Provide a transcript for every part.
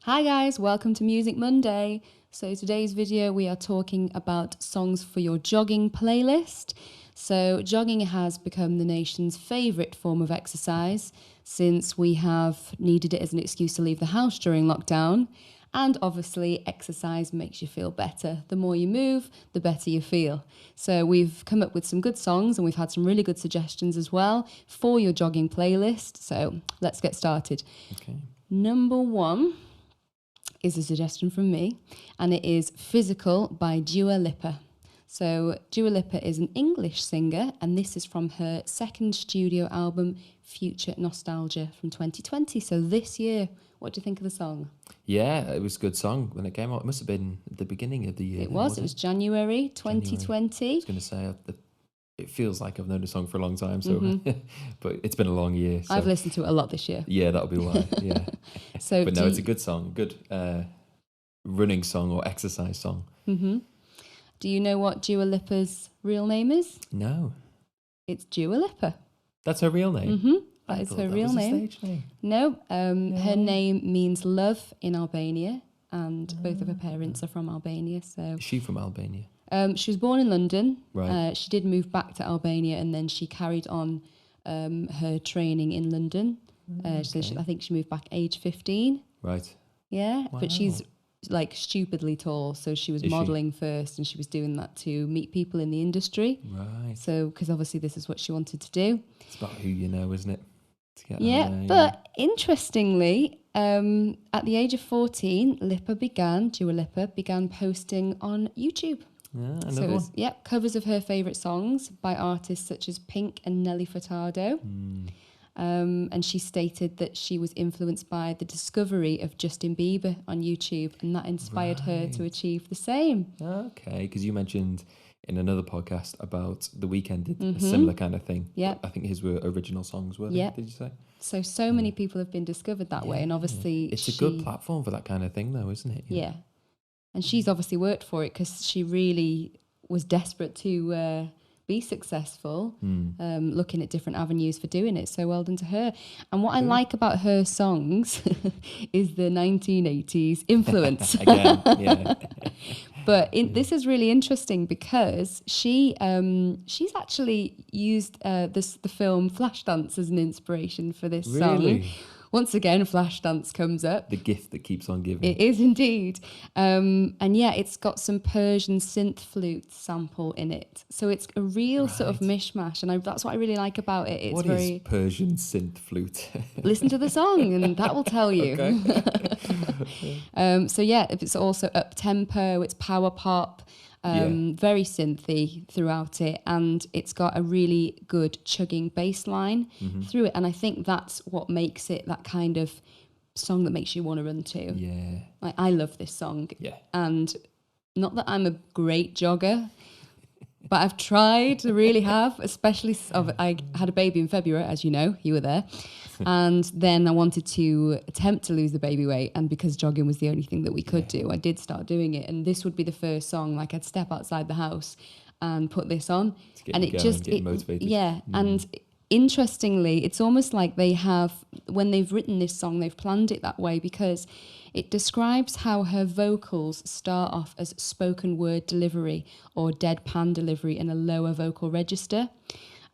Hi guys, welcome to Music Monday. So today's video we are talking about songs for your jogging playlist. So jogging has become the nation's favourite form of exercise since we have needed it as an excuse to leave the house during lockdown. And obviously exercise makes you feel better. The more you move, the better you feel. So we've come up with some good songs and we've had some really good suggestions as well for your jogging playlist. So let's get started. Okay. Number one is a suggestion from me, and it is Physical by Dua Lipa. So Dua Lipa is an English singer, and this is from her second studio album, Future Nostalgia, from 2020. So this year, what do you think of the song? Yeah, it was a good song when it came out. It must have been at the beginning of the year. It was January 2020. I was going to say, it feels like I've known the song for a long time, so but it's been a long year. So. I've listened to it a lot this year. Yeah, that'll be why, yeah. So but no, it's a good song, good running song or exercise song. Mm-hmm. Do you know what Dua Lipa's real name is? No. It's Dua Lipa. That's her real name? Mm-hmm. That is her real name. A stage name. No, her name means love in Albania, and both of her parents are from Albania. So Is she from Albania? She was born in London. Right. She did move back to Albania, and then she carried on her training in London. So I think she moved back age 15. Right. Yeah, Wow. but she's like stupidly tall, so she was modelling first, and she was doing that to meet people in the industry. Right. So, because obviously this is what she wanted to do. It's about who you know, isn't it? Yeah, but interestingly, at the age of 14, Dua Lipa began posting on YouTube. Another So it was, one. covers of her favourite songs by artists such as Pink and Nelly Furtado. And she stated that she was influenced by the discovery of Justin Bieber on YouTube, and that inspired her to achieve the same. Okay, because you mentioned in another podcast about The Weeknd did a similar kind of thing. Yeah. I think his were original songs, were they? Yeah. Did you say? So many people have been discovered that way, and obviously It's a good platform for that kind of thing, though, isn't it? Yeah. And she's obviously worked for it because she really was desperate to be successful, looking at different avenues for doing it. So well done to her. And what I like about her songs is the 1980s influence. Again, yeah. But this is really interesting because she's actually used the film Flashdance as an inspiration for this song. Once again, Flashdance comes up. The gift that keeps on giving. It is indeed. And yeah, it's got some Persian synth flute sample in it. So it's a real sort of mishmash. And that's what I really like about it. It's what is Persian synth flute? Listen to the song and that will tell you. So yeah, it's also up-tempo, it's power pop. Very synthy throughout it, and it's got a really good chugging bass line through it, and I think that's what makes it that kind of song that makes you want to run to. Yeah. Like, I love this song. Yeah. And not that I'm a great jogger, but I've tried, I really have, especially, I had a baby in February, as you know, you were there. And then I wanted to attempt to lose the baby weight. And because jogging was the only thing that we could do, I did start doing it. And this would be the first song, like I'd step outside the house and put this on. And it just, get motivated. Yeah. And interestingly, it's almost like they have, when they've written this song, they've planned it that way because it describes how her vocals start off as spoken word delivery or deadpan delivery in a lower vocal register.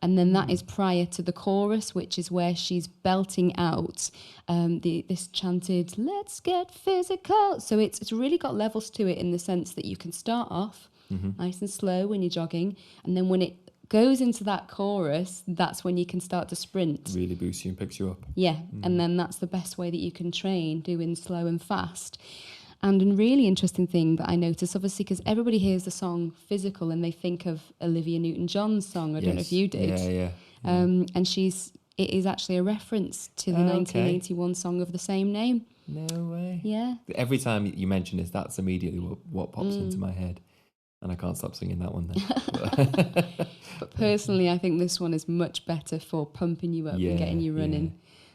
And then that is prior to the chorus, which is where she's belting out this chanted, "Let's get physical." So it's really got levels to it in the sense that you can start off nice and slow when you're jogging. And then when it goes into that chorus, that's when you can start to sprint. Really boosts you and picks you up. Yeah, and then that's the best way that you can train, doing slow and fast. And a really interesting thing that I noticed, obviously, because everybody hears the song Physical and they think of Olivia Newton-John's song. I don't know if you did. Yeah. And it is actually a reference to the 1981 song of the same name. No way. Yeah. Every time you mention this, that's immediately what pops into my head. And I can't stop singing that one then. But personally, I think this one is much better for pumping you up and getting you running. Yeah.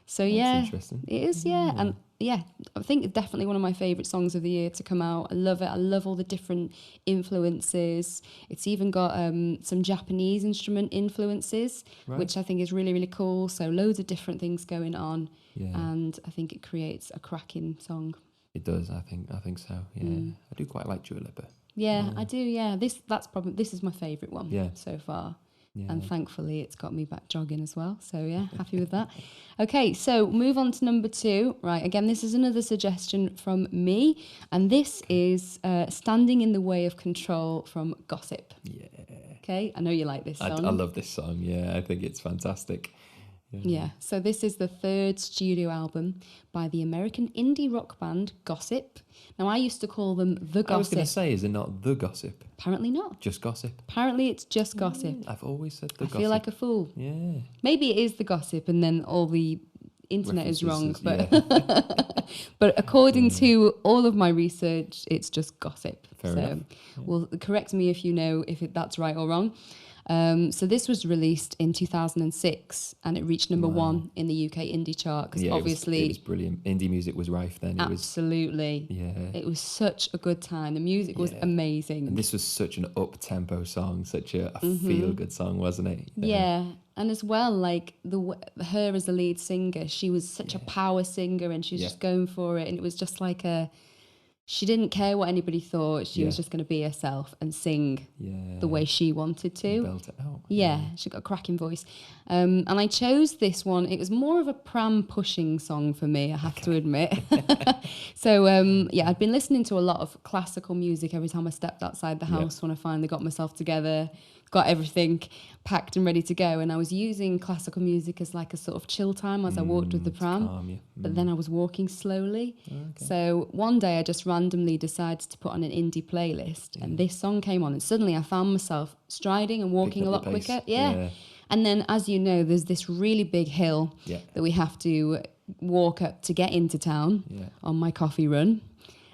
So That's interesting. It is, And yeah, I think it's definitely one of my favourite songs of the year to come out. I love it. I love all the different influences. It's even got some Japanese instrument influences, which I think is really, really cool. So loads of different things going on. Yeah. And I think it creates a cracking song. It does. I think so. Yeah, I do quite like Dua Lipa. Yeah, I do. Yeah, this is my favourite one. Yeah. So far. Yeah. And thankfully, it's got me back jogging as well. So, yeah, happy with that. Okay, so move on to number 2. Right, again, this is another suggestion from me. And this is Standing in the Way of Control from Gossip. Yeah. Okay, I know you like this song. I love this song. Yeah, I think it's fantastic. Yeah, so this is the 3rd studio album by the American indie rock band Gossip. Now, I used to call them The Gossip. I was going to say, is it not The Gossip? Apparently not. Just Gossip? Apparently it's just Gossip. I've always said The Gossip. I feel like a fool. Yeah. Maybe it is The Gossip and then all the internet is wrong. But, but according to all of my research, it's just Gossip. Fair enough. Well, correct me if you know if that's right or wrong. So this was released in 2006 and it reached number 1 in the UK indie chart because obviously it was brilliant. Indie music was rife then. Absolutely. It was such a good time. The music was amazing. And this was such an up-tempo song, such a feel-good song, wasn't it? Yeah. And as well, like her as the lead singer, she was such a power singer and she was just going for it. And it was just like she didn't care what anybody thought. She was just going to be herself and sing the way she wanted to. Belt it out. Yeah, she got a cracking voice. And I chose this one. It was more of a pram-pushing song for me, I have to admit. So, I'd been listening to a lot of classical music every time I stepped outside the house when I finally got myself together, got everything packed and ready to go. And I was using classical music as like a sort of chill time as I walked with the pram. Calm, But then I was walking slowly. So one day I just randomly decided to put on an indie playlist and this song came on and suddenly I found myself striding and walking a lot quicker. Yeah. And then, as you know, there's this really big hill that we have to walk up to get into town on my coffee run.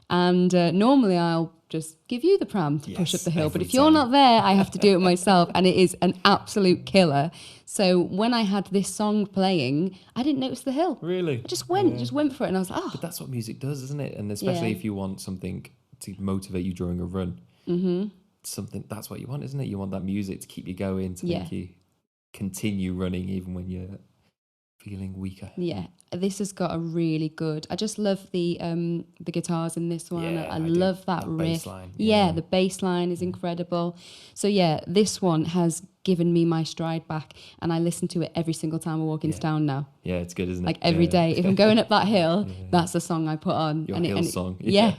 And normally I'll just give you the pram to push up the hill. But if you're not there, I have to do it myself. And it is an absolute killer. So when I had this song playing, I didn't notice the hill. Really? I just went for it. And I was like, oh. But that's what music does, isn't it? And especially if you want something to motivate you during a run. That's what you want, isn't it? You want that music to keep you going, to make you continue running even when you're feeling weaker. Yeah, this has got a really good. I just love the guitars in this one. I love that riff. Bass line. Yeah, the bass line is incredible. So this one has given me my stride back, and I listen to it every single time I walk into town now. Yeah, it's good, isn't it? Like every day, if I'm going up that hill, that's the song I put on. Your hill song. Yeah.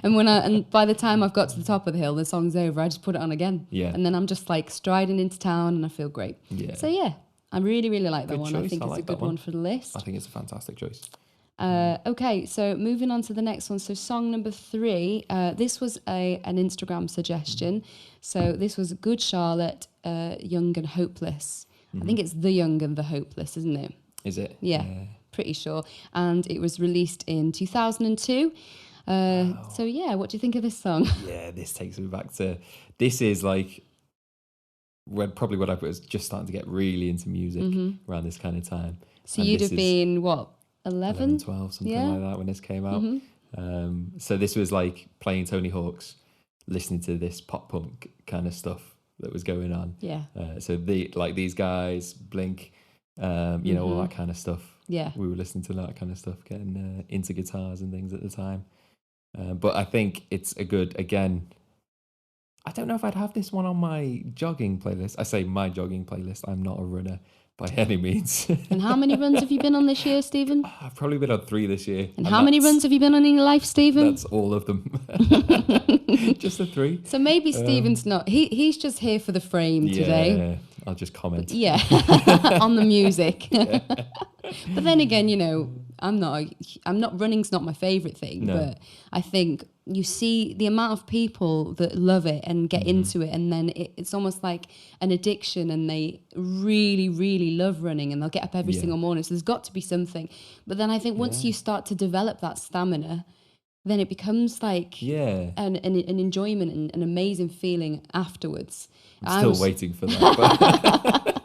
And by the time I've got to the top of the hill, the song's over. I just put it on again. Yeah. And then I'm just like striding into town, and I feel great. Yeah. So I really, really like that one. I think it's a good one for the list. I think it's a fantastic choice. Okay, so moving on to the next one. So song number 3, this was an Instagram suggestion. So this was Good Charlotte, Young and Hopeless. I think it's The Young and the Hopeless, isn't it? Is it? Yeah, pretty sure. And it was released in 2002. Wow. So what do you think of this song? Yeah, this takes me back to, this is like probably when I was just starting to get really into music around this kind of time. So you'd have been, what, 11? 12, something like that when this came out. So this was like playing Tony Hawk's, listening to this pop punk kind of stuff that was going on. Yeah. So these guys, Blink, all that kind of stuff. Yeah. We were listening to that kind of stuff, getting into guitars and things at the time. But I think it's a good, again, I don't know if I'd have this one on my jogging playlist. I say my jogging playlist. I'm not a runner by any means. And how many runs have you been on this year, Stephen? I've probably been on 3 this year. And how many runs have you been on in your life, Stephen? That's all of them. Just the 3. So maybe Stephen's not. He's just here for the frame today. Yeah, I'll just comment. Yeah, on the music. But then again, I'm not. Running's not my favourite thing, but I think you see the amount of people that love it and get into it, and then it's almost like an addiction, and they really, really love running, and they'll get up every single morning. So there's got to be something. But then I think once you start to develop that stamina, then it becomes like an enjoyment and an amazing feeling afterwards. I'm still waiting for that.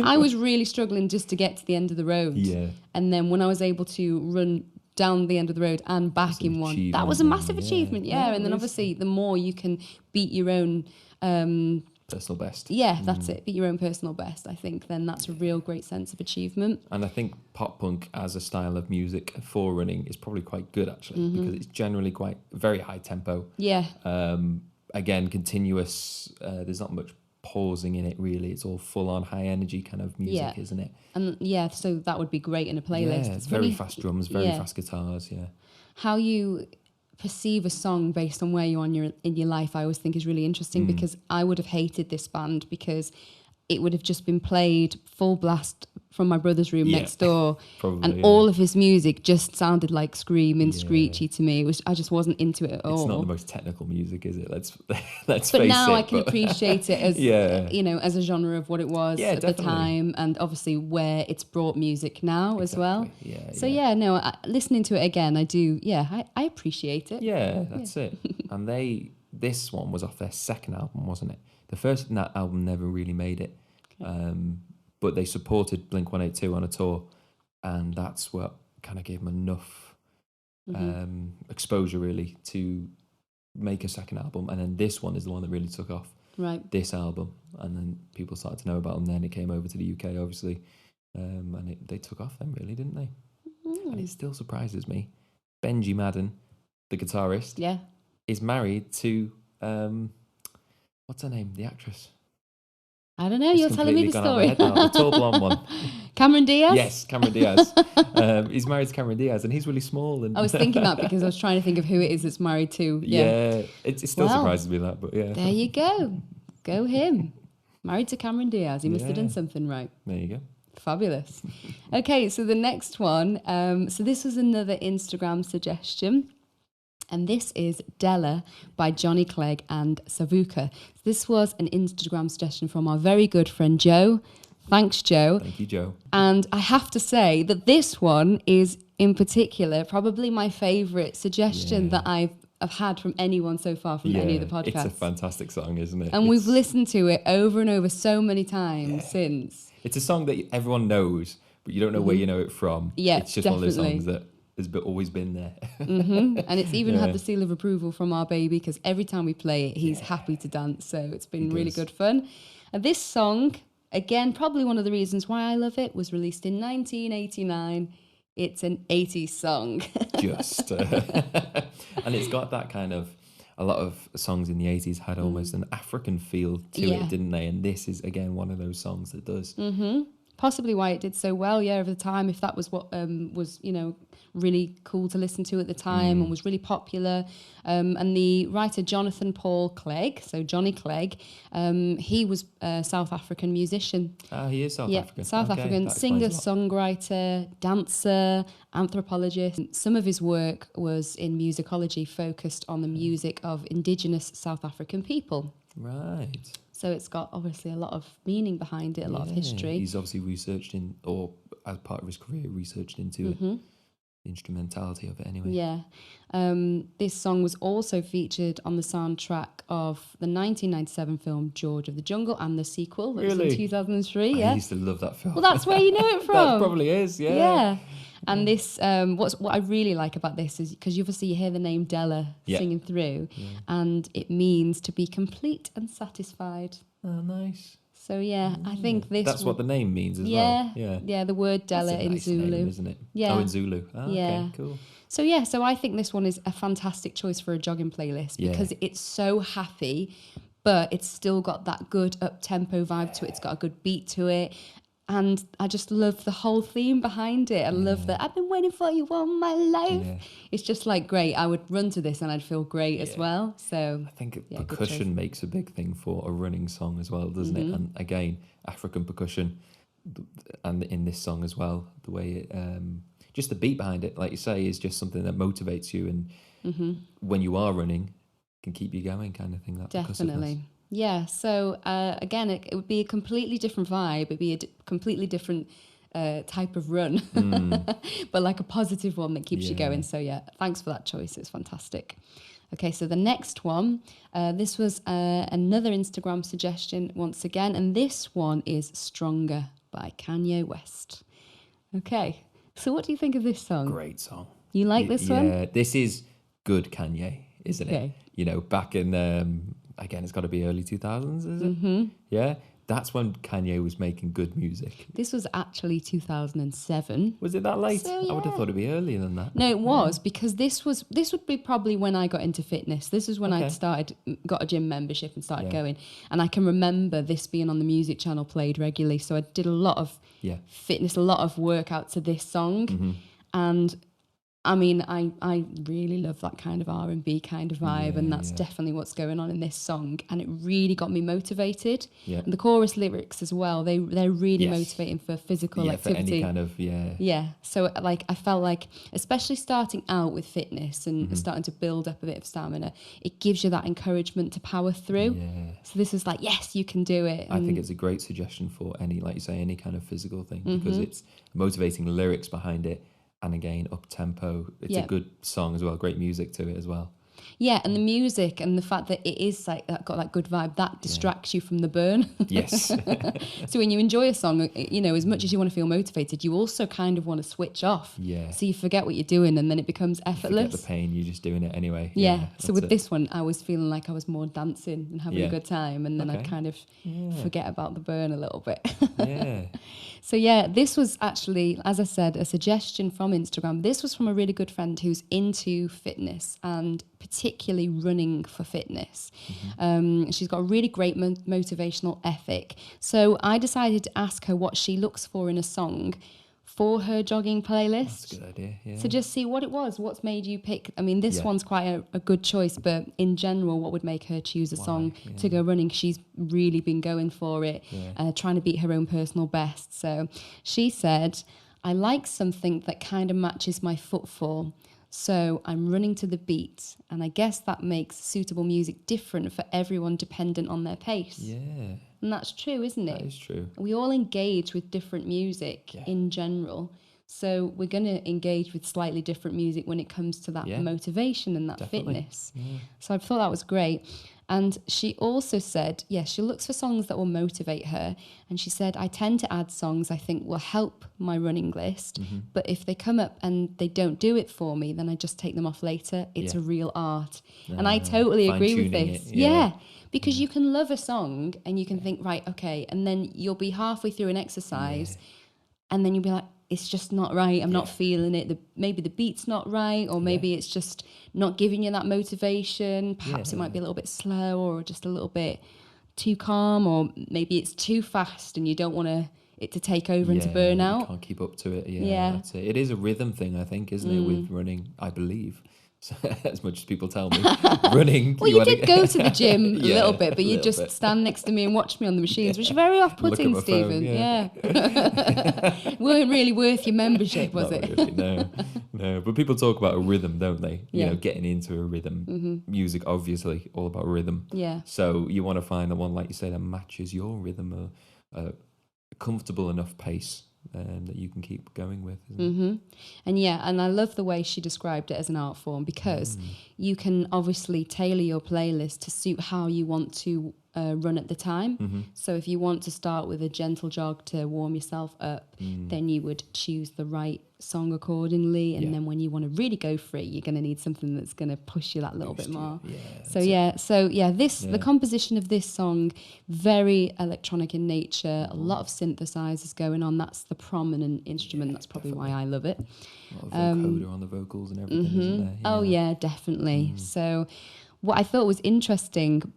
I was really struggling just to get to the end of the road. Yeah. And then when I was able to run down the end of the road and back in one, that was a massive achievement. Yeah. And then obviously the more you can beat your own personal best. Yeah, that's it. Beat your own personal best. I think then that's a real great sense of achievement. And I think pop punk as a style of music for running is probably quite good actually, because it's generally quite very high tempo. Yeah. Again, continuous. There's not much pausing in it really. It's all full on high energy kind of music, isn't it? And yeah, so that would be great in a playlist. Yeah, It's very funny, fast drums, very fast guitars. Yeah. how you perceive a song based on where you are in your life, I always think is really interesting, because I would have hated this band because it would have just been played full blast from my brother's room next door, probably, and all of his music just sounded like screaming, screechy to me. I just wasn't into it at all. It's not the most technical music, is it? Let's face it. But now I can appreciate it as as a genre of what it was at the time, and obviously where it's brought music now as well. Listening to it again, I do. Yeah, I appreciate it. Yeah, that's it. And this one was off their second album, wasn't it? The first album never really made it, but they supported Blink-182 on a tour, and that's what kind of gave them enough exposure really to make a second album. And then this one is the one that really took off. Right. This album, and then people started to know about them. Then it came over to the UK, obviously, and they took off then, really, didn't they? And it still surprises me. Benji Madden, the guitarist, is married to what's her name? The actress. I don't know. You're telling me the story. The tall blonde one. Cameron Diaz? Yes, Cameron Diaz. He's married to Cameron Diaz, and he's really small. And I was thinking that because I was trying to think of who it is that's married to. Yeah, it still surprises me that, but yeah. There you go. Go him. Married to Cameron Diaz. He must have done something right. There you go. Fabulous. Okay, so the next one. So this was another Instagram suggestion. And this is Della by Johnny Clegg and Savuka. This was an Instagram suggestion from our very good friend Joe. Thanks, Joe. Thank you, Joe. And I have to say that this one is, in particular, probably my favourite suggestion that I've had from anyone so far from any of the podcasts. It's a fantastic song, isn't it? And we've listened to it over and over so many times since. It's a song that everyone knows, but you don't know where you know it from. Yeah, it's just one of those songs that has always been there. And it's even had the seal of approval from our baby, because every time we play it, he's happy to dance. So it's been really good fun. And this song, again, probably one of the reasons why I love it, was released in 1989. It's an 80s song. And it's got that kind of, a lot of songs in the 80s had almost an African feel to it, didn't they? And this is, again, one of those songs that does. Possibly why it did so well, over the time, if that was what was, really cool to listen to at the time and was really popular. And the writer Jonathan Paul Clegg, so Johnny Clegg, he was a South African musician. He is South African. South African singer, songwriter, dancer, anthropologist. Some of his work was in musicology, focused on the music of indigenous South African people. Right. So it's got obviously a lot of meaning behind it, a lot of history. He's obviously researched or as part of his career, researched into the instrumentality of it anyway. Yeah. This song was also featured on the soundtrack of the 1997 film George of the Jungle and the sequel that was in 2003. I used to love that film. Well, that's where you know it from. That probably is, Yeah. And this, what I really like about this is because obviously you hear the name Della singing through, and it means to be complete and satisfied. Oh, nice. So I think this. That's what the name means as well. Yeah. The word Della That's a in nice Zulu, name, isn't it? Yeah. Oh, in Zulu. Oh, okay, cool. So I think this one is a fantastic choice for a jogging playlist because it's so happy, but it's still got that good up-tempo vibe to it. It's got a good beat to it. And I just love the whole theme behind it. I love that I've been waiting for you all my life. Yeah. It's just like great. I would run to this and I'd feel great as well. So I think percussion makes a big thing for a running song as well, doesn't it? And again, African percussion, and in this song as well, the way it, just the beat behind it, like you say, is just something that motivates you, and when you are running, can keep you going, kind of thing. That definitely. Yeah, so again, it would be a completely different vibe. It'd be a completely different type of run, but like a positive one that keeps you going. So thanks for that choice. It's fantastic. Okay, so the next one, this was another Instagram suggestion once again, and this one is Stronger by Kanye West. Okay, so what do you think of this song? Great song. You like this one? Yeah, this is good Kanye, isn't it? You know, back in again, it's got to be early 2000s, is it? Yeah. That's when Kanye was making good music. This was actually 2007. Was it that late? So, yeah. I would have thought it'd be earlier than that. No, it was, because this would be probably when I got into fitness. This is when I'd got a gym membership and started going. And I can remember this being on the music channel, played regularly. So I did a lot of fitness, a lot of workout to this song. And I mean, I really love that kind of R&B kind of vibe, and that's definitely what's going on in this song. And it really got me motivated. Yeah. And the chorus lyrics as well, they're really motivating for physical activity. For any kind of, Yeah. So like, I felt like, especially starting out with fitness and starting to build up a bit of stamina, it gives you that encouragement to power through. Yeah. So this is like, yes, you can do it. I think it's a great suggestion for any, like you say, any kind of physical thing, because it's motivating lyrics behind it. And again, up tempo. It's a good song as well. Great music to it as well. Yeah, and the music and the fact that it is like that, got that good vibe, that distracts you from the burn. Yes. So when you enjoy a song, you know, as much as you want to feel motivated, you also kind of want to switch off. Yeah. So you forget what you're doing, and then it becomes effortless. You forget the pain. You're just doing it anyway. Yeah. So with this one, I was feeling like I was more dancing and having a good time, and then I'd kind of forget about the burn a little bit. Yeah. So yeah, this was actually, as I said, a suggestion from Instagram. This was from a really good friend who's into fitness and particularly running for fitness. She's got a really great motivational ethic. So I decided to ask her what she looks for in a song for her jogging playlist. That's a good idea, yeah. So just see what it was. What's made you pick? I mean, this one's quite a good choice, but in general, what would make her choose a song to go running? She's really been going for it, trying to beat her own personal best. So she said, I like something that kind of matches my footfall. So I'm running to the beat, and I guess that makes suitable music different for everyone dependent on their pace. Yeah. And that's true, isn't it? That is true. We all engage with different music in general. So we're going to engage with slightly different music when it comes to that motivation and that fitness. Yeah. So I thought that was great. And she also said, she looks for songs that will motivate her. And she said, I tend to add songs I think will help my running list. But if they come up and they don't do it for me, then I just take them off later. It's a real art. And I totally agree with this. Because you can love a song and you can think, right, okay. And then you'll be halfway through an exercise and then you'll be like, it's just not right. I'm not feeling it. Maybe the beat's not right, or maybe it's just not giving you that motivation. Perhaps it might be a little bit slow, or just a little bit too calm, or maybe it's too fast and you don't want it to take over and to burn out. You can't keep up to it. Yeah. That's it. It is a rhythm thing, I think, isn't it, with running, I believe. So, as much as people tell me, running. Well, you did go to the gym a little bit, but you just stand next to me and watch me on the machines, which is very off-putting, Stephen. Weren't really worth your membership, was it? Really, no. But people talk about a rhythm, don't they? You know, getting into a rhythm. Music, obviously, all about rhythm. Yeah. So you want to find the one, like you say, that matches your rhythm, a comfortable enough pace that you can keep going with. And I love the way she described it as an art form, because you can obviously tailor your playlist to suit how you want to run at the time. So if you want to start with a gentle jog to warm yourself up, then you would choose the right song accordingly, and then when you want to really go for it, you're going to need something that's going to push you that little bit more. The composition of this song, very electronic in nature, a lot of synthesizers going on. That's the prominent instrument. That's probably why I love it. A lot of vocoder on the vocals and everything, isn't there? Oh yeah, definitely. So what I thought was interesting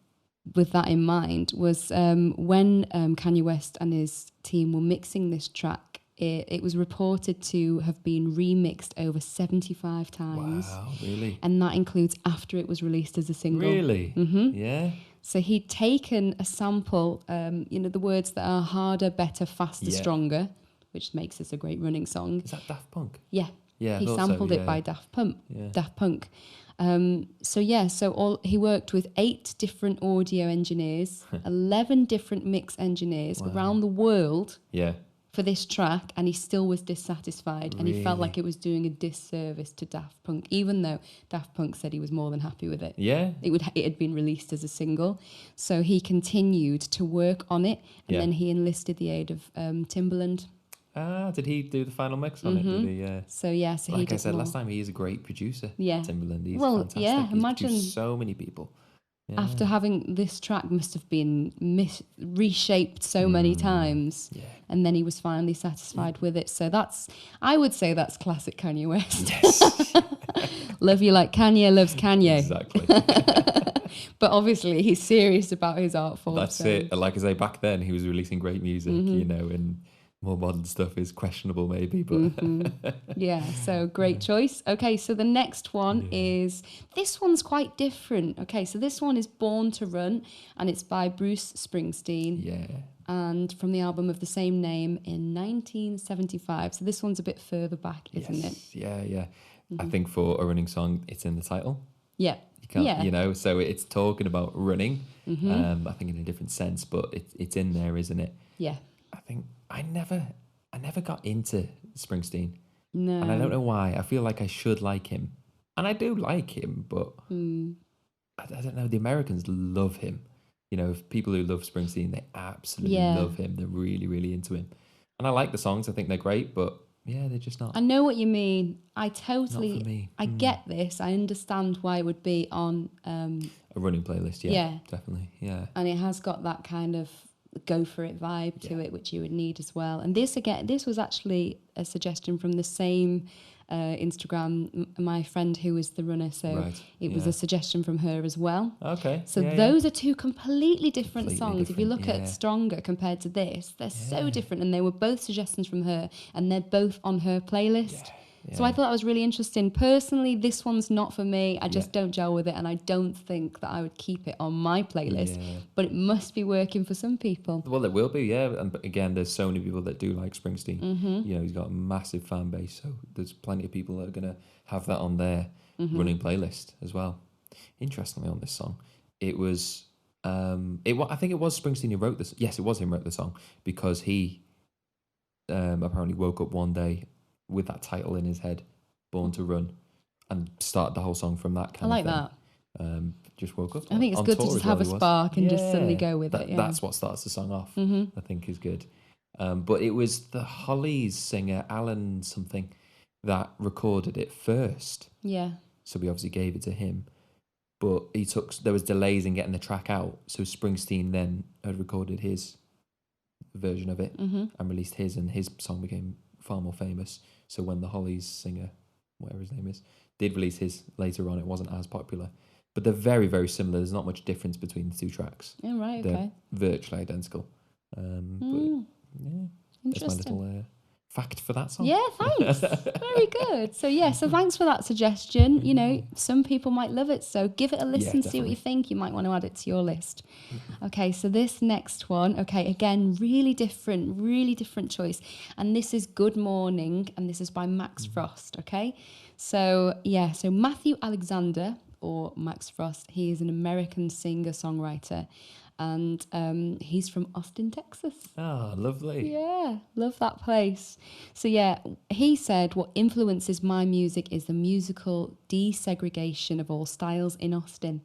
with that in mind was when Kanye West and his team were mixing this track, it was reported to have been remixed over 75 times. Wow, really? And that includes after it was released as a single. Really? Yeah. So he'd taken a sample, the words that are harder, better, faster, stronger, which makes this a great running song. Is that Daft Punk? Yeah. Yeah, he sampled it by Daft Punk. He worked with 8 different audio engineers, 11 different mix engineers around the world for this track, and he still was dissatisfied. And he felt like it was doing a disservice to Daft Punk, even though Daft Punk said he was more than happy with it. Yeah. It had been released as a single. So he continued to work on it, and then he enlisted the aid of Timbaland. Did he do the final mix on it? Did he? Yeah. So like he I said last time, he is a great producer. Yeah. Timbaland, he's fantastic. He's produced so many people. after having this track must have been reshaped so many times. Yeah. And then he was finally satisfied with it. So I would say that's classic Kanye West. Yes. Love you like Kanye loves Kanye. Exactly. But obviously he's serious about his art form. That's it. Like I say, back then he was releasing great music, and more modern stuff is questionable maybe, but yeah, so great choice. Okay, so the next one is, this one's quite different. Okay, so this one is Born to Run, and it's by Bruce Springsteen. Yeah. And from the album of the same name in 1975. So this one's a bit further back, isn't it? Yeah. I think for a running song, it's in the title. Yeah. You can't, so it's talking about running, I think in a different sense, but it's in there, isn't it? Yeah. I think I never got into Springsteen. No. And I don't know why. I feel like I should like him. And I do like him, but I don't know. The Americans love him. People who love Springsteen, they absolutely love him. They're really, really into him. And I like the songs. I think they're great, but yeah, they're just not. I know what you mean. I totally, not for me. I get this. I understand why it would be on a running playlist. Yeah, definitely. Yeah. And it has got that kind of go for it vibe to it, which you would need as well. And this was actually a suggestion from the same Instagram, my friend who was the runner, so it was a suggestion from her as well. Okay. So those are two completely different songs. If you look at Stronger compared to this, they're so different, and they were both suggestions from her, and they're both on her playlist. Yeah. So I thought that was really interesting. Personally, this one's not for me. I just don't gel with it, and I don't think that I would keep it on my playlist. Yeah. But it must be working for some people. Well, it will be, yeah. And again, there's so many people that do like Springsteen. He's got a massive fan base, so there's plenty of people that are going to have that on their running playlist as well. Interestingly, on this song, it was, I think it was Springsteen who wrote this. Yes, it was him who wrote the song, because he apparently woke up one day with that title in his head, Born to Run, and started the whole song from that kind of thing. I like that. Just woke up. I think it's good to just have a spark and just suddenly go with it. Yeah. That's what starts the song off, I think is good. But it was the Hollies singer, Alan something, that recorded it first. Yeah. So we obviously gave it to him. But there was delays in getting the track out. So Springsteen then had recorded his version of it and released his, and his song became far more famous. So when the Hollies singer, whatever his name is, did release his later on, it wasn't as popular. But they're very, very similar. There's not much difference between the two tracks. Oh, right, okay. They're virtually identical. But yeah, that's my little fact for that song. Yeah, thanks. Very good. So thanks for that suggestion. Some people might love it, so give it a listen, see what you think. You might want to add it to your list. Okay, so this next one, again, really different choice. And this is Good Morning, and this is by Max Frost, okay? So Matthew Alexander, or Max Frost, he is an American singer-songwriter. And he's from Austin, Texas. Oh, lovely. Yeah, love that place. So he said, what influences my music is the musical desegregation of all styles in Austin.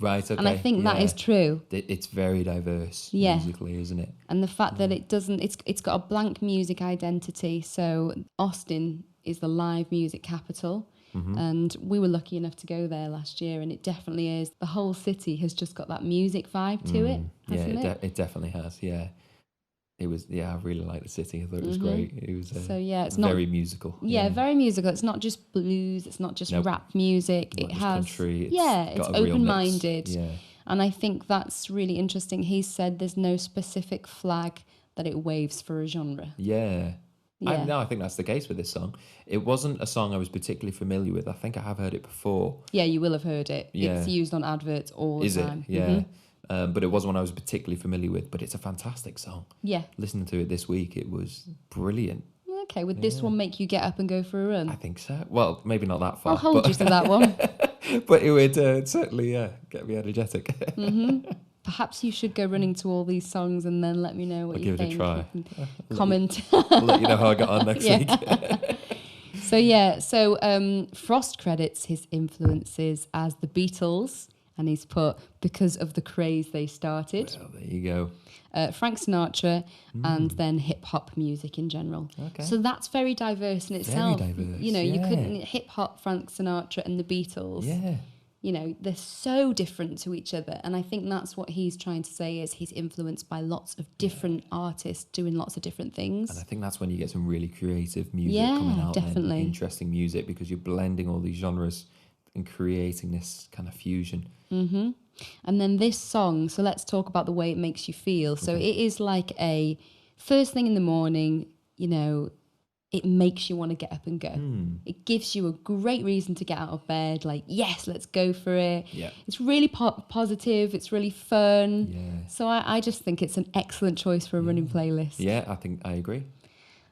Right, okay. And I think that is true. It's very diverse musically, isn't it? And the fact that it's got a blank music identity. So Austin is the live music capital. And we were lucky enough to go there last year, and it definitely is. The whole city has just got that music vibe to it, hasn't it? It definitely has, yeah. It was, I really liked the city. I thought it was great. It was it's very musical. Yeah, very musical. It's not just blues, it's not just rap music. Not it has country. It's open-minded. Yeah. And I think that's really interesting. He said there's no specific flag that it waves for a genre. Yeah. I think that's the case with this song. It wasn't a song I was particularly familiar with. I think I have heard it before. Yeah, you will have heard it. Yeah. It's used on adverts all the time. Is it? Yeah. But it wasn't one I was particularly familiar with. But it's a fantastic song. Yeah. Listening to it this week, it was brilliant. Okay, would this one make you get up and go for a run? I think so. Well, maybe not that far. I'll hold you to that one. But it would certainly, get me energetic. Perhaps you should go running to all these songs and then let me know what you think. I'll give it a try. Comment. I'll let you know how I got on next week. So Frost credits his influences as the Beatles, and he's put because of the craze they started. Well, there you go. Frank Sinatra, and then hip hop music in general. Okay. So that's very diverse in itself. Very diverse. You couldn't hip hop, Frank Sinatra, and the Beatles. Yeah. they're so different to each other. And I think that's what he's trying to say is he's influenced by lots of different artists doing lots of different things. And I think that's when you get some really creative music coming out. Definitely. And interesting music, because you're blending all these genres and creating this kind of fusion. Mm-hmm. And then this song, so let's talk about the way it makes you feel. So it is like a first thing in the morning, it makes you want to get up and go. It gives you a great reason to get out of bed. Like, yes, let's go for it. Yeah. It's really positive. It's really fun. Yeah. So I just think it's an excellent choice for a running playlist. Yeah, I agree.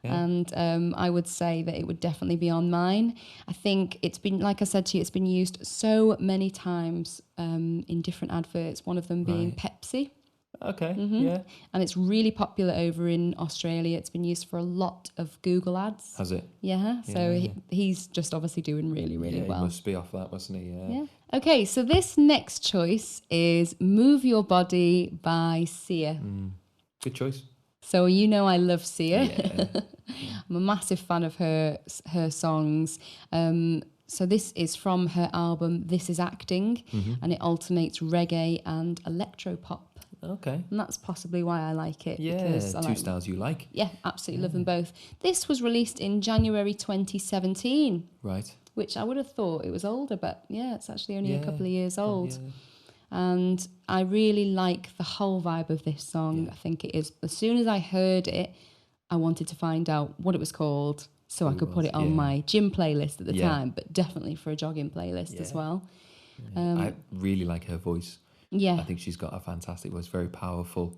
Yeah. And I would say that it would definitely be on mine. I think it's been, like I said to you, it's been used so many times in different adverts, one of them being Pepsi. Okay, yeah. And it's really popular over in Australia. It's been used for a lot of Google ads. Has it? Yeah, so he's just obviously doing really, really well. He must be off that, mustn't he? Yeah. Okay, so this next choice is Move Your Body by Sia. Good choice. So I love Sia. Yeah. I'm a massive fan of her songs. So this is from her album This Is Acting, and it alternates reggae and electro pop. Okay. And that's possibly why I like it. Yeah, because two styles you like. Yeah, absolutely love them both. This was released in January 2017. Right. Which I would have thought it was older, but yeah, it's actually only a couple of years old. Yeah. And I really like the whole vibe of this song. I think it is. As soon as I heard it, I wanted to find out what it was called so I could put it on my gym playlist at the time, but definitely for a jogging playlist as well. Yeah. I really like her voice. Yeah. I think she's got a fantastic voice, very powerful.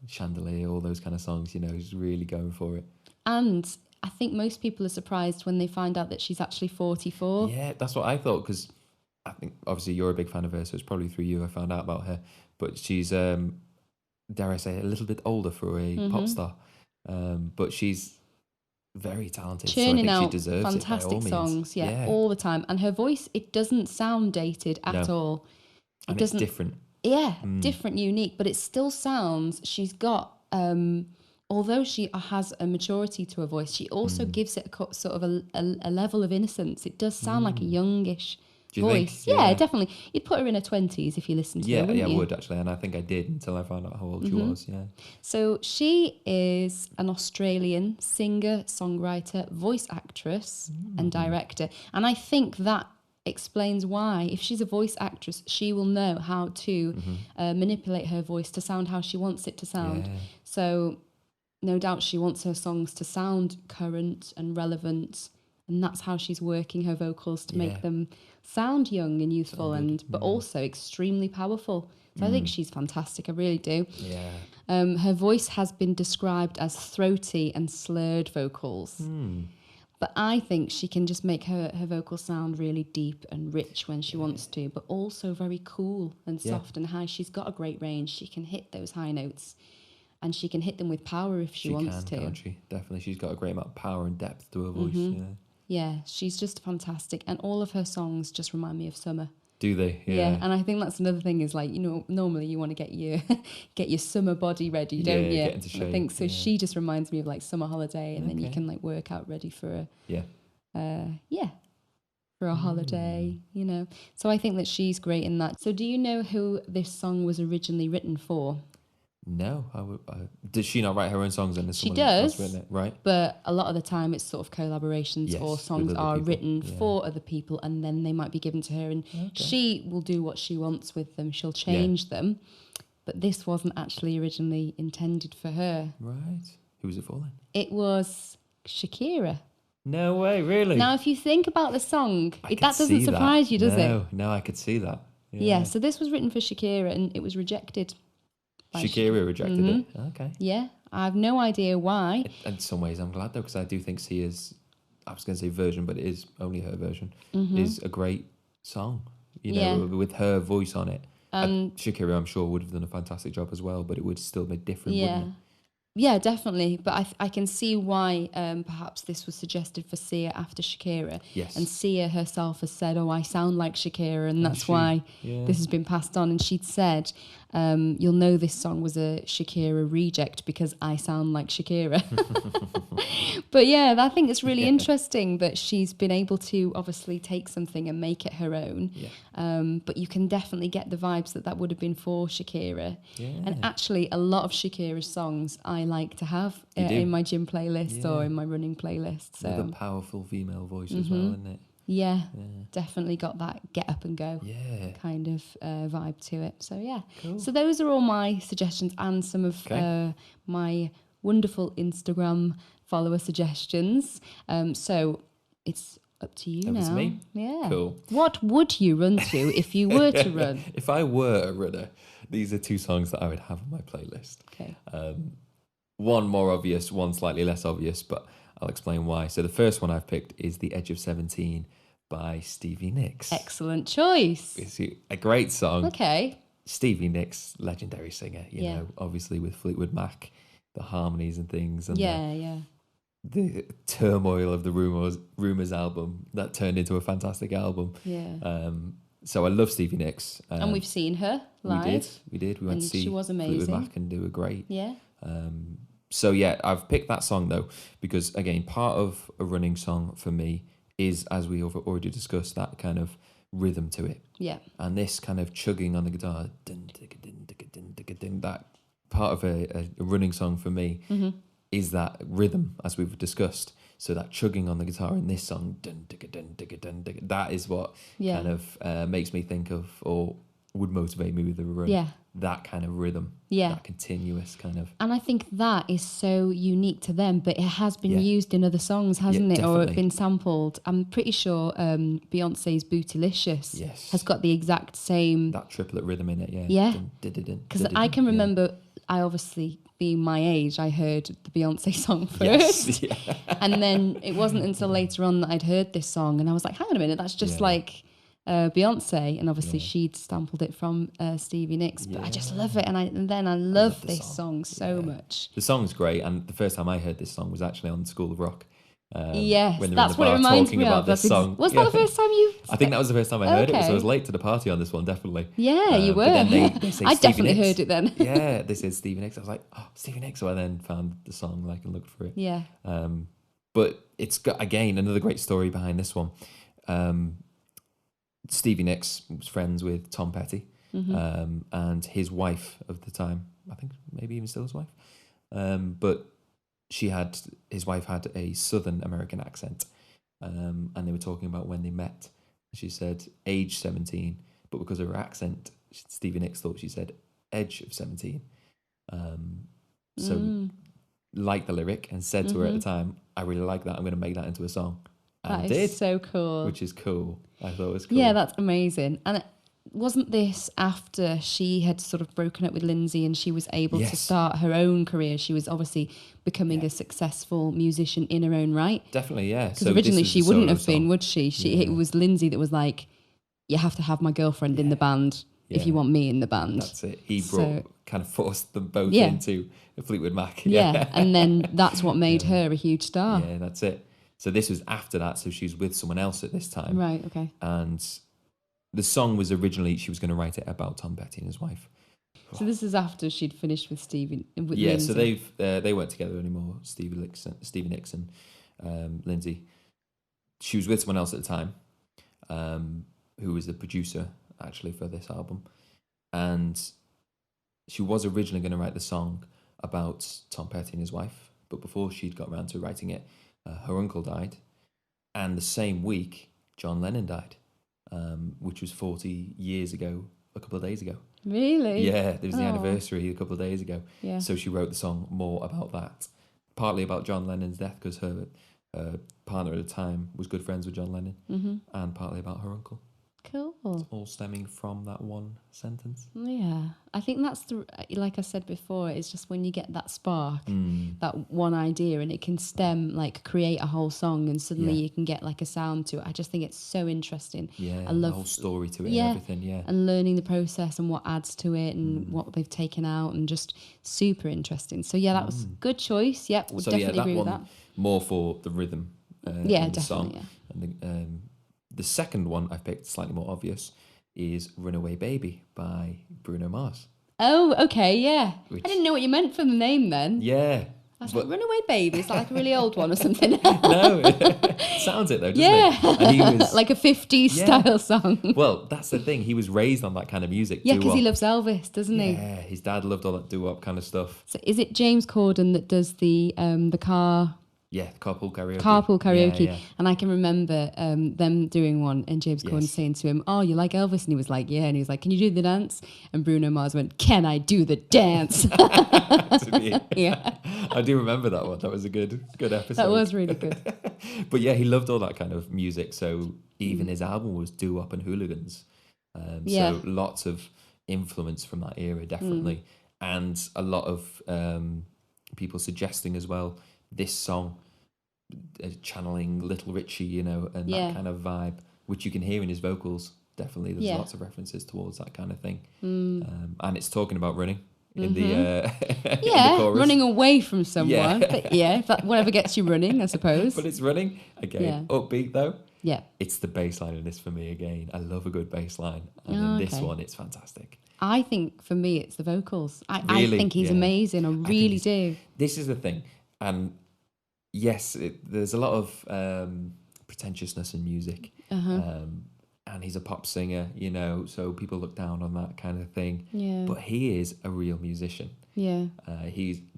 Chandelier, all those kind of songs, she's really going for it. And I think most people are surprised when they find out that she's actually 44. Yeah, that's what I thought, because I think obviously you're a big fan of her, so it's probably through you I found out about her. But she's, dare I say, a little bit older for a pop star. But she's very talented. Churning so I think out she deserves fantastic songs, all the time. And her voice, it doesn't sound dated at all. It doesn't. It's different. Yeah, different, unique, but it still sounds, she's got, although she has a maturity to her voice, she also gives it a sort of a level of innocence. It does sound like a youngish voice. Think? Yeah, definitely. You'd put her in her 20s if you listened to her, wouldn't you? I would actually, and I think I did until I found out how old she was, So she is an Australian singer, songwriter, voice actress and director. And I think that explains why, if she's a voice actress, she will know how to manipulate her voice to sound how she wants it to sound. Yeah. So no doubt she wants her songs to sound current and relevant, and that's how she's working her vocals to make them sound young and youthful, but also extremely powerful. So I think she's fantastic. I really do. Yeah. Her voice has been described as throaty and slurred vocals. But I think she can just make her vocals sound really deep and rich when she wants to, but also very cool and soft and high. She's got a great range. She can hit those high notes, and she can hit them with power if she wants to. Can't she? Definitely. She's got a great amount of power and depth to her voice. Yeah, she's just fantastic. And all of her songs just remind me of summer. Do they? Yeah, and I think that's another thing is like, normally you want to get your summer body ready, don't you? Get into shape. I think so. She just reminds me of like summer holiday, and then you can like work out ready for for a holiday, So I think that she's great in that. So do you know who this song was originally written for? No, does she not write her own songs? And she does, written it, right? But a lot of the time it's sort of collaborations or songs are written for other people, and then they might be given to her, and she will do what she wants with them. She'll change them, but this wasn't actually originally intended for her. Right. Who was it for then? It was Shakira. No way, really? Now, if you think about the song, that doesn't surprise you, does it? No, I could see that. Yeah, so this was written for Shakira, and it was rejected. Shakira rejected it. Okay. Yeah, I have no idea why. In some ways, I'm glad though, because I do think Sia's, I was going to say version, but it is only her version, is a great song. With her voice on it. Shakira, I'm sure, would have done a fantastic job as well, but it would still be different, wouldn't it? Yeah, definitely. But I can see why perhaps this was suggested for Sia after Shakira. Yes. And Sia herself has said, "Oh, I sound like Shakira," and that's why this has been passed on. And she'd said, "You'll know this song was a Shakira reject because I sound like Shakira." But yeah, I think it's really interesting that she's been able to obviously take something and make it her own. Yeah. But you can definitely get the vibes that would have been for Shakira. Yeah. And actually, a lot of Shakira's songs I like to have in my gym playlist or in my running playlist. So with a powerful female voice as well, isn't it? Yeah, definitely got that get up and go kind of vibe to it. So yeah, cool. So those are all my suggestions and some of my wonderful Instagram follower suggestions. So it's up to you now. To me? Yeah. Cool. What would you run to if you were to run? If I were a runner, these are 2 songs that I would have on my playlist. Okay. One more obvious, one slightly less obvious, but I'll explain why. So the first one I've picked is The Edge of 17 by Stevie Nicks. Excellent choice. It's a great song. Okay. Stevie Nicks, legendary singer, you know, obviously with Fleetwood Mac, the harmonies and things. And the turmoil of the Rumours album that turned into a fantastic album. Yeah. So I love Stevie Nicks. And we've seen her live. We did. We went to see she was amazing. Fleetwood Mac and do a great. Yeah. So yeah, I've picked that song though because again, part of a running song for me is, as we have already discussed, that kind of rhythm to it. Yeah. And this kind of chugging on the guitar, that part of a running song for me is that rhythm, as we've discussed. So that chugging on the guitar in this song, that is what kind of makes me think of, or would motivate me with a run. Yeah. That kind of rhythm. Yeah. That continuous kind of. And I think that is so unique to them, but it has been used in other songs, hasn't it? Definitely. Or been sampled. I'm pretty sure Beyonce's Bootylicious has got the exact same... That triplet rhythm in it, yeah. Yeah. Because I can remember, I obviously, being my age, I heard the Beyonce song first. Yes. And then it wasn't until later on that I'd heard this song and I was like, hang on a minute, that's just like... Beyonce, and obviously she'd sampled it from Stevie Nicks, but I just love it, and then I love this song so much. The song's great, and the first time I heard this song was actually on School of Rock. Yes, when that's what it reminds me of. This song. Was that the first time you? I think that was the first time I heard it, so I was late to the party on this one, definitely. Yeah, you were. But then they say I Stevie definitely Nicks. heard it then. Yeah, they said Stevie Nicks. I was like, oh, Stevie Nicks. So I then found the song, like, and looked for it. Yeah. But it's got, again, another great story behind this one. Stevie Nicks was friends with Tom Petty, and his wife of the time, I think maybe even still his wife, but his wife had a Southern American accent, and they were talking about when they met. She said age 17, but because of her accent, Stevie Nicks thought she said edge of 17. So liked the lyric and said to her at the time, I really like that, I'm going to make that into a song. That is so cool. Which is cool. I thought it was cool. Yeah, that's amazing. And wasn't this after she had sort of broken up with Lindsay and she was able to start her own career? She was obviously becoming a successful musician in her own right. Definitely, yeah. Because originally she wouldn't have been, would she? It was Lindsay that was like, you have to have my girlfriend in the band if you want me in the band. That's it. He kind of forced them both into Fleetwood Mac. Yeah, and then that's what made her a huge star. Yeah, that's it. So this was after that, so she was with someone else at this time. Right, okay. And the song was originally, she was going to write it about Tom Petty and his wife. So this is after she'd finished with Stevie. With yeah, Lindsay. so they weren't together anymore, Stevie Nicks and Lindsay. She was with someone else at the time, who was the producer, actually, for this album. And she was originally going to write the song about Tom Petty and his wife, but before she'd got around to writing it, her uncle died, and the same week John Lennon died, which was 40 years ago, a couple of days ago. Really? Yeah, there was the anniversary a couple of days ago. Yeah. So she wrote the song more about that, partly about John Lennon's death because her partner at the time was good friends with John Lennon, and partly about her uncle. Cool. Cool. all stemming from that one sentence. Yeah, I think that's like I said before, it's just when you get that spark, that one idea, and it can stem, like create a whole song, and suddenly you can get like a sound to it. I just think it's so interesting. Yeah, I love the whole story to it and everything, yeah. And learning the process and what adds to it and what they've taken out, and just super interesting. So yeah, that was good choice. Yep, we'll definitely agree with that. More for the rhythm in the song. Yeah. And the second one I picked, slightly more obvious, is Runaway Baby by Bruno Mars. Oh, okay, yeah. I didn't know what you meant from the name then. Yeah. I was like, Runaway Baby, is that like a really old one or something? No, it sounds it though, doesn't it? And he was, like a 50s style song. Well, that's the thing. He was raised on that kind of music. Yeah, because he loves Elvis, doesn't he? Yeah, his dad loved all that doo-wop kind of stuff. So is it James Corden that does the car... Yeah, carpool karaoke. Carpool karaoke. Yeah. And I can remember them doing one and James Corden saying to him, oh, you like Elvis? And he was like, yeah. And he was like, can you do the dance? And Bruno Mars went, can I do the dance? Yeah. I do remember that one. That was a good episode. That was really good. But yeah, he loved all that kind of music. So even his album was doo-wop and hooligans. So lots of influence from that era, definitely. And a lot of people suggesting as well, this song channeling Little Richie, and that kind of vibe, which you can hear in his vocals. Definitely, there's lots of references towards that kind of thing. And it's talking about running in the in the chorus. Running away from someone. Yeah. But whatever gets you running, I suppose. But it's running again, upbeat though. Yeah, it's the bass line in this for me again. I love a good bass line, and in this one, it's fantastic. I think for me, it's the vocals. I think he's Yeah. amazing. I really do. This is the thing. And yes, there's a lot of pretentiousness in music. And he's a pop singer, so people look down on that kind of thing. Yeah. But he is a real musician. Yeah.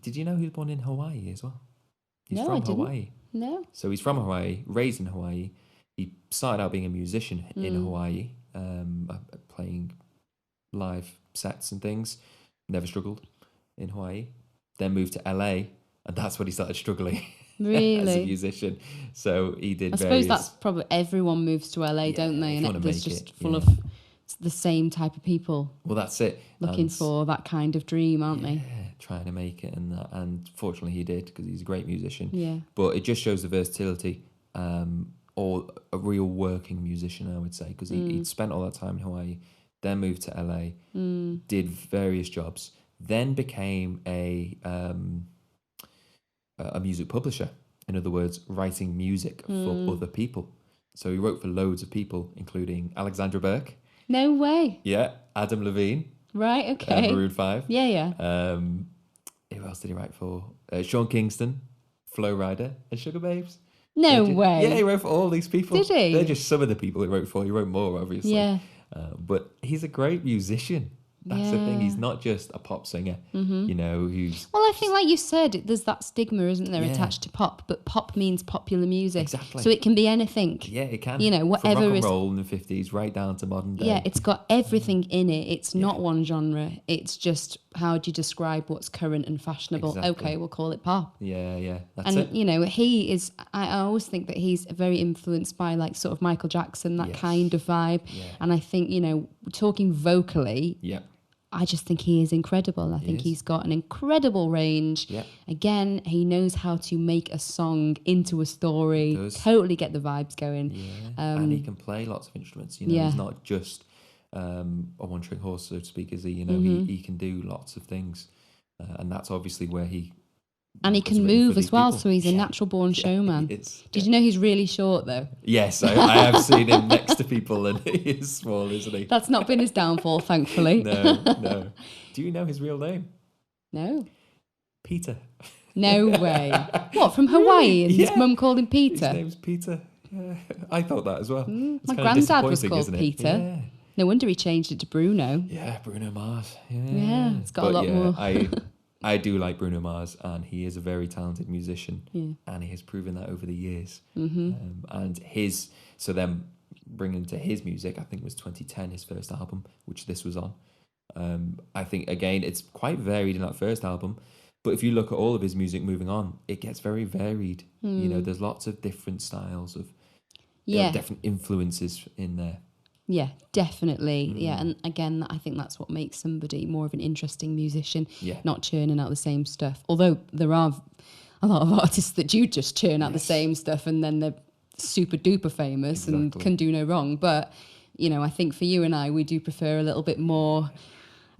Did you know he was born in Hawaii as well? He's No, from I didn't. Hawaii. No. So he's from Hawaii, raised in Hawaii. He started out being a musician in Hawaii, playing live sets and things. Never struggled in Hawaii. Then moved to LA, and that's when he started struggling. Really? As a musician. So he did I suppose that's probably everyone moves to LA, don't they? And there's just full of the same type of people. Well, that's it. Looking for that kind of dream, aren't they? Yeah, trying to make it, and fortunately he did, because he's a great musician. Yeah. But it just shows the versatility, or a real working musician, I would say, because he'd spent all that time in Hawaii, then moved to LA, did various jobs, then became a music publisher. In other words, writing music for other people. So he wrote for loads of people, including Alexandra Burke. No way. Yeah, Adam Levine. Right, okay. Maroon 5. Yeah. Who else did he write for? Sean Kingston, Flo Rida, and Sugar Babes. No way. Yeah, he wrote for all these people. Did he? They're just some of the people he wrote for. He wrote more, obviously. Yeah. But he's a great musician. That's the thing. He's not just a pop singer, who's... Well, I think, like you said, there's that stigma, isn't there, attached to pop? But pop means popular music. Exactly. So it can be anything. Yeah, it can. Whatever. From rock and roll in the 50s right down to modern day. Yeah, it's got everything in it. It's not one genre. It's just, how do you describe what's current and fashionable? Exactly. Okay, we'll call it pop. Yeah. That's it. And, he is... I always think that he's very influenced by, like, sort of Michael Jackson, that kind of vibe. Yeah. And I think, talking vocally... Yeah. I just think he is incredible. I think he's got an incredible range. Yeah. Again, he knows how to make a song into a story, totally get the vibes going. Yeah. And he can play lots of instruments. He's not just a one-trick horse, so to speak, is he? He can do lots of things. And that's obviously where he... And he can move as well, so he's a natural-born showman. Did you know he's really short, though? Yes, I have seen him next to people, and he is small, isn't he? That's not been his downfall, thankfully. No. Do you know his real name? No. Peter. No way. What, from Hawaii? And his mum called him Peter? His name's Peter. Yeah. I thought that as well. My granddad was called Peter. Yeah. No wonder he changed it to Bruno. Yeah, Bruno Mars. Yeah, it's got a lot more. I do like Bruno Mars, and he is a very talented musician, and he has proven that over the years. And then bringing to his music, I think it was 2010, his first album, which this was on. I think, again, it's quite varied in that first album, but if you look at all of his music moving on, it gets very varied. There's lots of different styles of different influences in there. Yeah, definitely. Yeah, and again, I think that's what makes somebody more of an interesting musician, not churning out the same stuff. Although there are a lot of artists that do just churn out the same stuff and then they're super duper famous and can do no wrong. But, you know, I think for you and I, we do prefer a little bit more...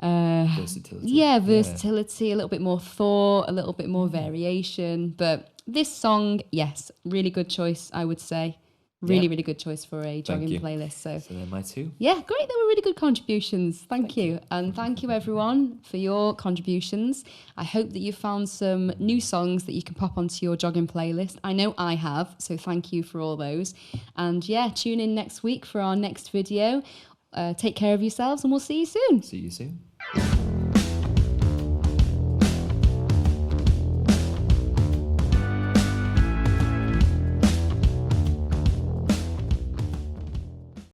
versatility. Yeah, versatility, a little bit more thought, a little bit more variation. But this song, yes, really good choice, I would say. Really, really good choice for a jogging playlist. So they're my two. Yeah, great. They were really good contributions. Thank you. And thank you, everyone, for your contributions. I hope that you found some new songs that you can pop onto your jogging playlist. I know I have, so thank you for all those. And yeah, tune in next week for our next video. Take care of yourselves, and we'll see you soon. See you soon.